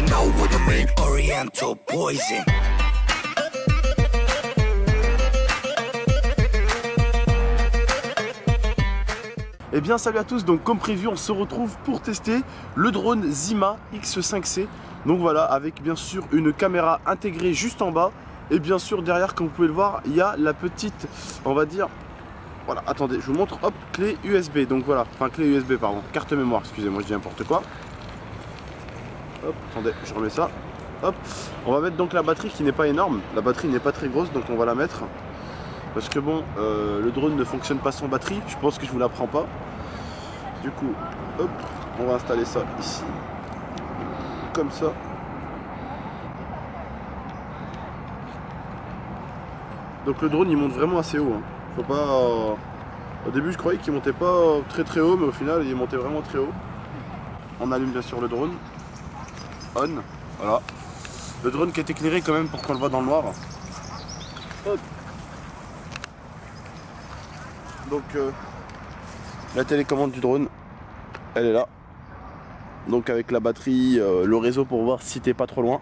know what I mean? Oriental poison. Eh bien salut à tous, donc comme prévu on se retrouve pour tester le drone Zima X5C. Donc voilà, avec bien sûr une caméra intégrée juste en bas. Et bien sûr derrière, comme vous pouvez le voir, il y a la petite, on va dire, voilà, attendez, je vous montre, hop, clé USB. Donc voilà, enfin clé USB pardon, carte mémoire, excusez-moi je dis n'importe quoi. Hop, attendez, je remets ça. Hop, on va mettre donc la batterie qui n'est pas énorme. La batterie n'est pas très grosse, donc on va la mettre. Parce que bon, le drone ne fonctionne pas sans batterie, je pense que je vous la prends pas. Du coup, hop, on va installer ça ici, comme ça. Donc le drone il monte vraiment assez haut, hein. Faut pas... Au début je croyais qu'il montait pas très haut, mais au final il montait vraiment très haut. On allume bien sûr le drone. On, voilà. Le drone qui est éclairé quand même pour qu'on le voit dans le noir. Hop. Donc la télécommande du drone, elle est là. Donc avec la batterie, le réseau pour voir si t'es pas trop loin.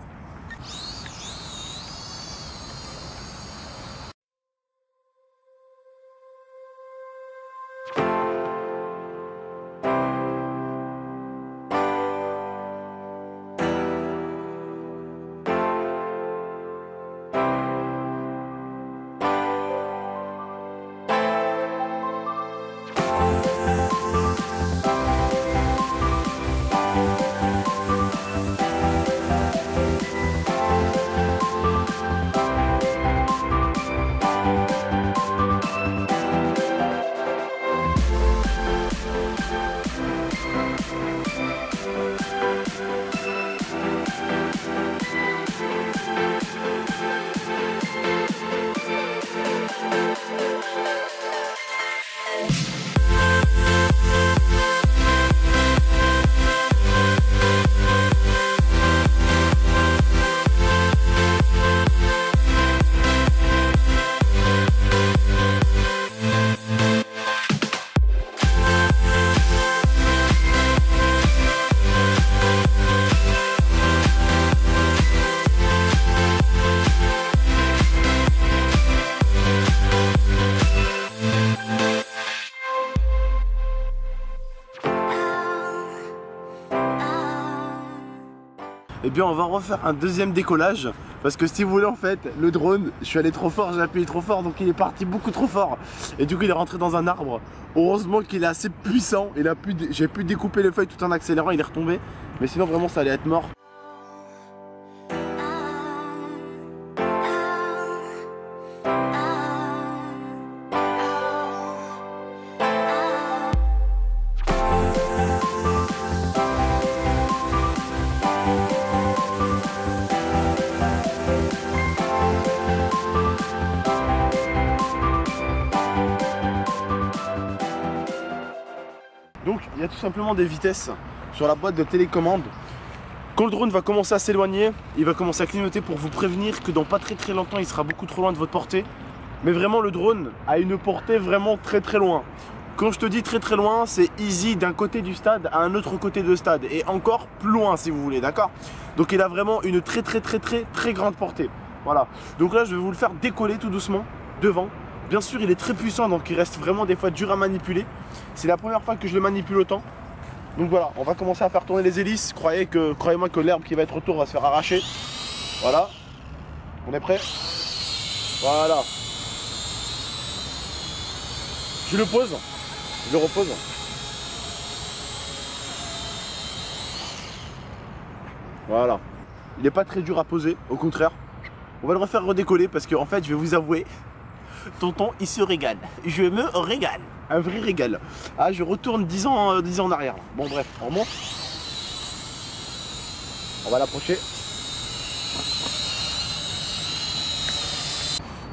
Et bien on va refaire un deuxième décollage parce que si vous voulez en fait le drone, je suis allé trop fort, j'ai appuyé trop fort, donc il est parti beaucoup trop fort et du coup il est rentré dans un arbre. Heureusement qu'il est assez puissant, j'ai pu découper les feuilles tout en accélérant, il est retombé, mais sinon vraiment ça allait être mort. Donc il y a tout simplement des vitesses sur la boîte de télécommande. Quand le drone va commencer à s'éloigner, il va commencer à clignoter pour vous prévenir que dans pas très longtemps il sera beaucoup trop loin de votre portée. Mais vraiment le drone a une portée vraiment très loin. Quand je te dis très loin, c'est easy d'un côté du stade à un autre côté de stade. Et encore plus loin si vous voulez, d'accord? Donc il a vraiment une très grande portée. Voilà. Donc là je vais vous le faire décoller tout doucement devant. Bien sûr il est très puissant, donc il reste vraiment des fois dur à manipuler. C'est la première fois que je le manipule autant. Donc voilà, on va commencer à faire tourner les hélices. Croyez-moi que l'herbe qui va être autour va se faire arracher. Voilà. On est prêt? Voilà. Je le pose. Je le repose. Voilà. Il n'est pas très dur à poser, au contraire. On va le refaire redécoller parce qu'en fait je vais vous avouer, tonton il se régale, je me régale, un vrai régal. Ah je retourne 10 ans en arrière. Bon bref, on remonte. On va l'approcher.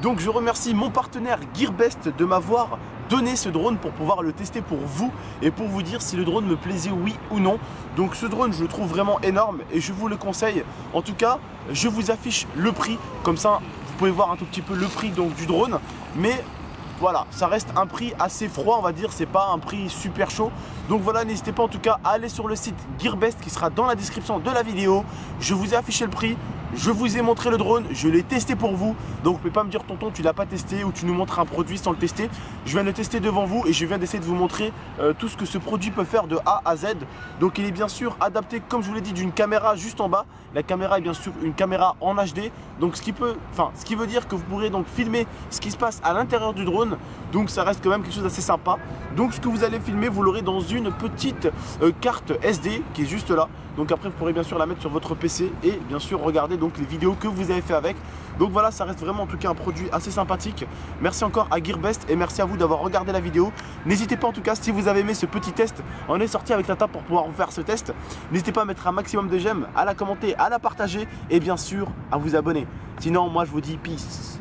Donc je remercie mon partenaire Gearbest de m'avoir donné ce drone pour pouvoir le tester pour vous et pour vous dire si le drone me plaisait oui ou non. Donc ce drone je le trouve vraiment énorme et je vous le conseille. En tout cas je vous affiche le prix, comme ça vous pouvez voir un tout petit peu le prix donc du drone. Mais voilà, ça reste un prix assez froid on va dire, c'est pas un prix super chaud. Donc voilà, n'hésitez pas en tout cas à aller sur le site Gearbest qui sera dans la description de la vidéo. Je vous ai affiché le prix, je vous ai montré le drone, je l'ai testé pour vous. Donc vous ne pouvez pas me dire tonton tu l'as pas testé ou tu nous montres un produit sans le tester. Je viens de le tester devant vous et je viens d'essayer de vous montrer tout ce que ce produit peut faire de A à Z. Donc il est bien sûr adapté, comme je vous l'ai dit, d'une caméra juste en bas. La caméra est bien sûr une caméra en HD. Donc ce qui veut dire que vous pourrez donc filmer ce qui se passe à l'intérieur du drone. Donc ça reste quand même quelque chose d'assez sympa. Donc ce que vous allez filmer, vous l'aurez dans une petite carte SD qui est juste là. Donc après vous pourrez bien sûr la mettre sur votre PC et bien sûr regarder donc les vidéos que vous avez fait avec. Donc voilà, ça reste vraiment en tout cas un produit assez sympathique. Merci encore à Gearbest et merci à vous d'avoir regardé la vidéo. N'hésitez pas en tout cas, si vous avez aimé ce petit test, on est sorti avec la table pour pouvoir vous faire ce test. N'hésitez pas à mettre un maximum de j'aime, à la commenter, à la partager et bien sûr à vous abonner. Sinon moi je vous dis peace.